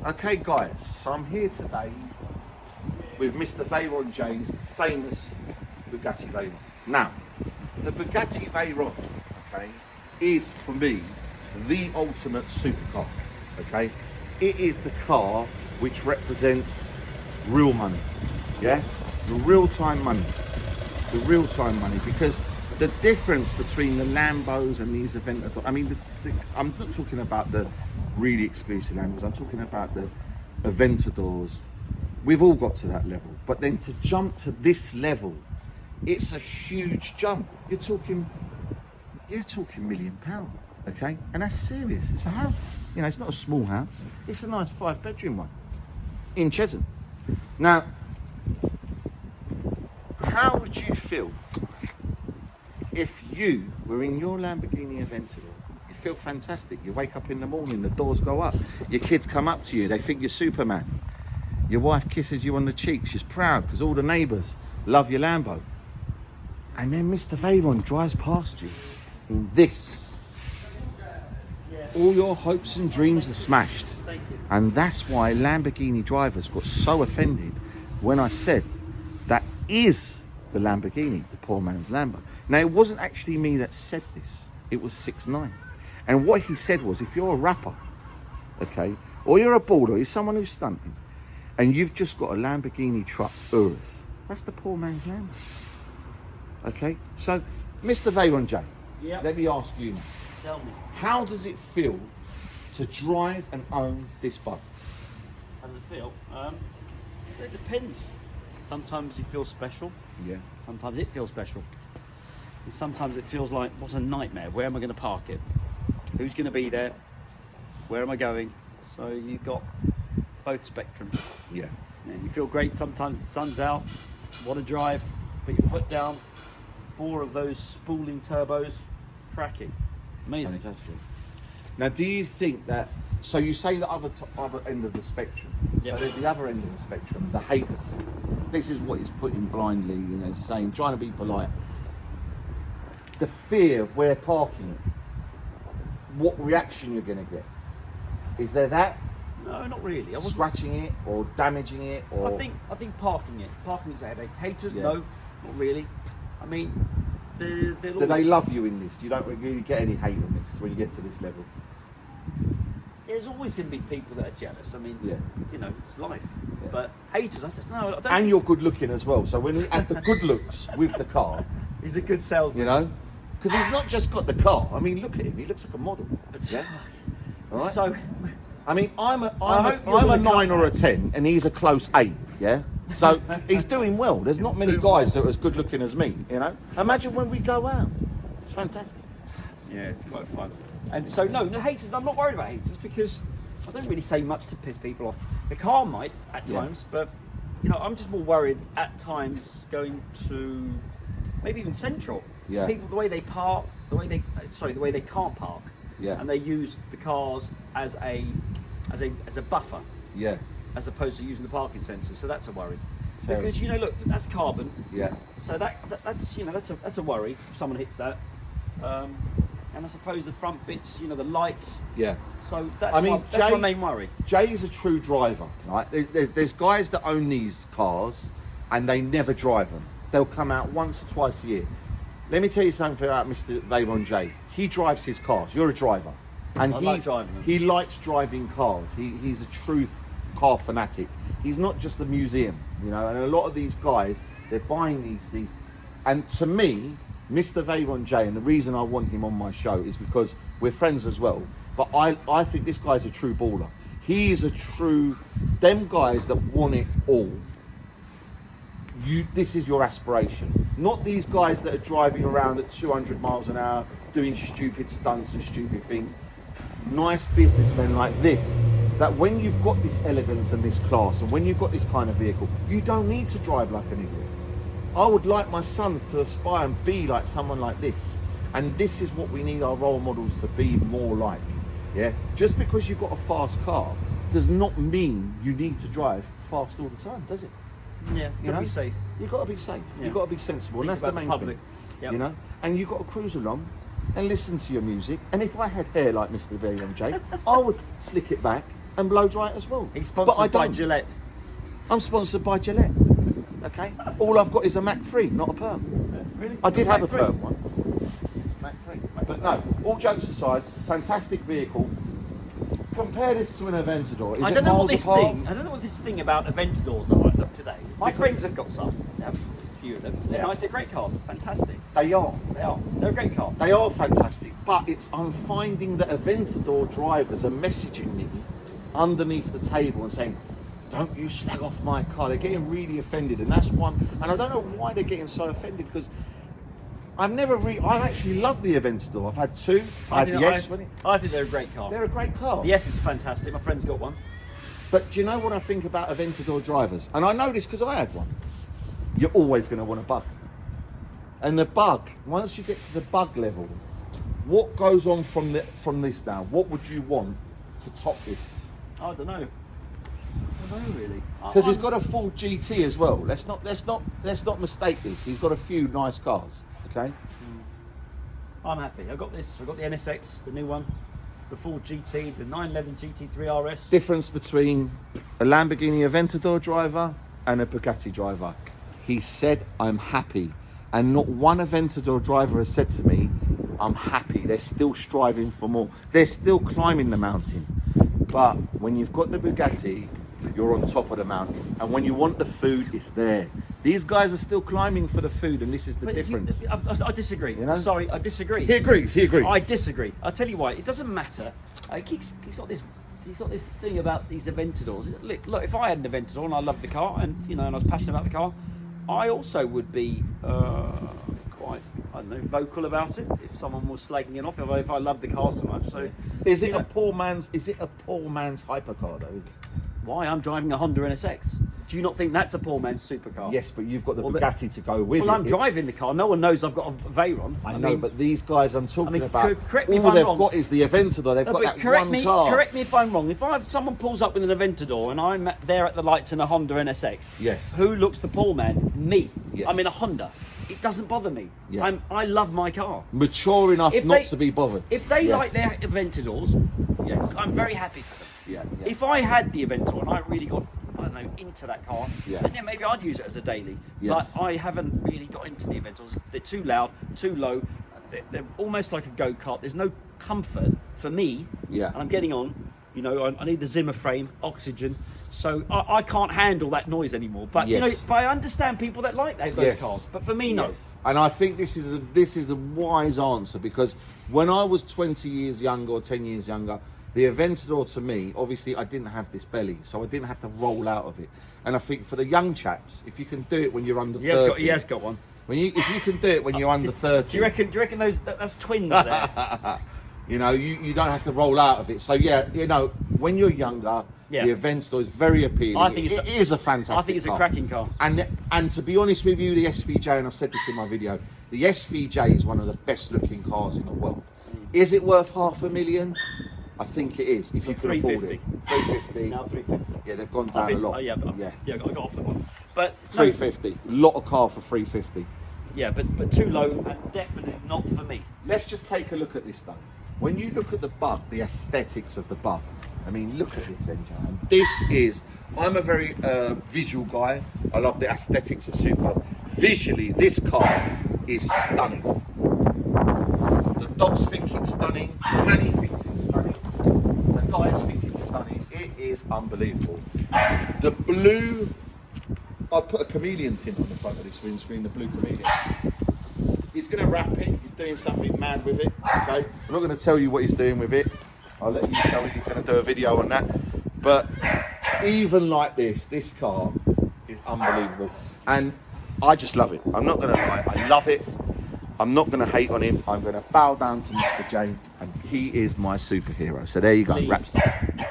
Okay guys, so I'm here today with Mr. Veyron J's famous Bugatti Veyron. Now, the Bugatti Veyron, okay, is for me the ultimate supercar, okay? It is the car which represents real money, yeah? The real-time money, because the difference between the Lambos and these Aventadors, I mean, I'm not talking about the really exclusive Lambos, I'm talking about the Aventadors. We've all got to that level, but then to jump to this level, it's a huge jump. You're talking £1 million, okay? And that's serious. It's a house. You know, it's not a small house. It's a nice 5-bedroom one in Chesham. Now, how would you feel if you were in your Lamborghini Aventador? You feel fantastic. You wake up in the morning, the doors go up, your kids come up to you, they think you're Superman. Your wife kisses you on the cheek, she's proud because all the neighbours love your Lambo. And then Mr. Veyron drives past you in this. All your hopes and dreams are smashed. And that's why Lamborghini drivers got so offended when I said that is the Lamborghini, the poor man's Lambo. Now, it wasn't actually me that said this. It was 6ix9ine. And what he said was, if you're a rapper, okay, or you're a baller, you're someone who's stunting, and you've just got a Lamborghini truck, URUS, that's the poor man's Lambo. Okay, so Mr. Veyron J, let me ask you now. Tell me. How does it feel to drive and own this bike? How does it feel? It depends. Sometimes you feel special. Yeah. Sometimes it feels special. And sometimes it feels like, what's a nightmare? Where am I going to park it? Who's going to be there? Where am I going? So you've got both spectrums. Yeah. And you feel great. Sometimes the sun's out, want to drive, put your foot down. 4 of those spooling turbos, cracking. Amazing. Fantastic. Now, do you think that, so you say the other end of the spectrum. Yep. So there's the other end of the spectrum, the haters. This is what he's putting blindly, you know, saying, trying to be polite. The fear of where parking it, what reaction you're going to get. Is there that? No, not really. Scratching it or damaging it, or I think parking is a headache. Haters, no, not really. I mean, do they love you in this? You don't really get any hate in this when you get to this level. There's always going to be people that are jealous. I mean, yeah, you know, it's life. Yeah. But haters, I don't. And you're good looking as well. So when you add the good looks with the car, he's a good salesman. You know, because he's not just got the car. I mean, look at him. He looks like a model. But, yeah. All right. So, I mean, I'm a 9 or a 10, and he's a close 8. Yeah. So he's doing well. There's not many guys that are as good looking as me. You know. Imagine when we go out. It's fantastic. Yeah, it's quite fun. And so no haters. I'm not worried about haters because I don't really say much to piss people off. The car might at times, but you know, I'm just more worried at times going to maybe even Central. Yeah. People, the way they park, the way they can't park. Yeah. And they use the cars as a buffer. Yeah. As opposed to using the parking sensors, so that's a worry. Terrible. Because you know, look, that's carbon. Yeah. So that's you know that's a worry if someone hits that. And I suppose the front bits, you know, the lights. Yeah. So that's my main worry. Jay is a true driver, right? There's guys that own these cars and they never drive them. They'll come out once or twice a year. Let me tell you something about Mr. Veyron J. He drives his cars. You're a driver. And he likes driving cars. He's a true car fanatic. He's not just a museum, you know, and a lot of these guys, they're buying these things. And to me, Mr. Veyron J, and the reason I want him on my show is because we're friends as well, but I think this guy's a true baller. He is a true, them guys that want it all, this is your aspiration. Not these guys that are driving around at 200 miles an hour, doing stupid stunts and stupid things. Nice businessmen like this, that when you've got this elegance and this class, and when you've got this kind of vehicle, you don't need to drive like an idiot. I would like my sons to aspire and be like someone like this. And this is what we need our role models to be more like. Yeah. Just because you've got a fast car does not mean you need to drive fast all the time, does it? Yeah, you gotta be safe. You've got to be safe. Yeah. You've got to be sensible. And that's the main thing. Yep. You know? And you've got to cruise along and listen to your music. And if I had hair like Mr. Veyron J, I would slick it back and blow dry it as well. He's But sponsored I by don't. Gillette. I'm sponsored by Gillette. Okay. All I've got is a Mac 3, not a perm. Really? I did have a Mac 3? perm once. Mac 3. But no, all jokes aside, fantastic vehicle. Compare this to an Aventador. Is I it don't know what miles this apart? thing. I don't know what this thing about Aventadors are like today. My friends have got some. They have a few of them. They're Yeah. nice. They're great cars. Fantastic. They are. They are. They're a great car. They are fantastic. But I'm finding that Aventador drivers are messaging me underneath the table and saying, don't you slag off my car. They're getting really offended. And that's one. And I don't know why they're getting so offended, because I've actually loved the Aventador. I've had two. I had the S. I think they're a great car. They're a great car. The S is fantastic. My friend's got one. But do you know what I think about Aventador drivers? And I know this because I had one. You're always going to want a bug. And the bug, once you get to the bug level, what goes on from this now? What would you want to top this? I don't know. I don't know really. Because he's got a full GT as well. Let's not mistake this. He's got a few nice cars. Okay. I'm happy. I got this. I got the NSX, the new one, the full GT, the 911 GT3 RS. Difference between a Lamborghini Aventador driver and a Bugatti driver. He said, I'm happy. And not one Aventador driver has said to me, I'm happy. They're still striving for more. They're still climbing the mountain. But when you've got the Bugatti, you're on top of the mountain. And when you want the food, it's there. These guys are still climbing for the food, and this is the difference. I disagree. You know? Sorry, I disagree. He agrees. I disagree. I'll tell you why. It doesn't matter. He's got this thing about these Aventadors. Look, if I had an Aventador and I loved the car, and and I was passionate about the car, I also would be quite, I don't know, vocal about it if someone was slagging it off. If I loved the car so much. So, is it a poor man's hypercar though? Is it? Why? I'm driving a Honda NSX. Do you not think that's a poor man's supercar? Yes, but you've got the Bugatti to go with it. Well, I'm driving the car. No one knows I've got a Veyron. I know, but these guys I'm talking about, correct me if all I'm they've wrong. got is the Aventador. They've got that one car. Correct me if I'm wrong. If someone pulls up with an Aventador and I'm there at the lights in a Honda NSX, yes, who looks the poor man? Me. Yes. I'm in a Honda. It doesn't bother me. Yeah. I love my car. Mature enough not to be bothered. If they like their Aventadors, yes, I'm very happy for them. Yeah. If I had the Aventador and I really got, I don't know, into that car, yeah, then maybe I'd use it as a daily. Yes. But I haven't really got into the Aventadors. They're too loud, too low. They're almost like a go-kart. There's no comfort for me. Yeah. And I'm getting on. I need the Zimmer frame, oxygen. So I can't handle that noise anymore. But yes, but I understand people that like those cars. But for me, no. Yes. And I think this is a wise answer, because when I was 20 years younger or 10 years younger, the Aventador to me, obviously I didn't have this belly, so I didn't have to roll out of it. And I think for the young chaps, if you can do it when you're under 30, He has got one. If you can do it when you're under 30, do you reckon that's twins there? you don't have to roll out of it. So yeah, when you're younger, the Aventador is very appealing. I think it is a fantastic car. I think it's a cracking car. And to be honest with you, the SVJ, and I've said this in my video, the SVJ is one of the best looking cars in the world. Is it worth $500,000? I think it is, if you can afford it. 350. Now 350. Yeah, they've gone down a lot. I got off the one. But 350. Lot of car for 350. Yeah, but too low and definitely not for me. Let's just take a look at this though. When you look at the Bug, the aesthetics of the Bug, I mean, look at this engine. I'm a very visual guy. I love the aesthetics of supercars. Visually, this car is stunning. The dogs think it's stunning. Manny thinks it's stunning. The guys think it's stunning. It is unbelievable. The blue, I put a chameleon tint on the front of this windscreen, the blue chameleon. He's going to wrap it. He's doing something mad with it. Okay, I'm not going to tell you what he's doing with it. I'll let you tell it. He's going to do a video on that. But even like this car is unbelievable. And I just love it. I'm not going to lie. I love it. I'm not going to hate on him. I'm going to bow down to Mr. J, and he is my superhero. So there you go, Wrapstars.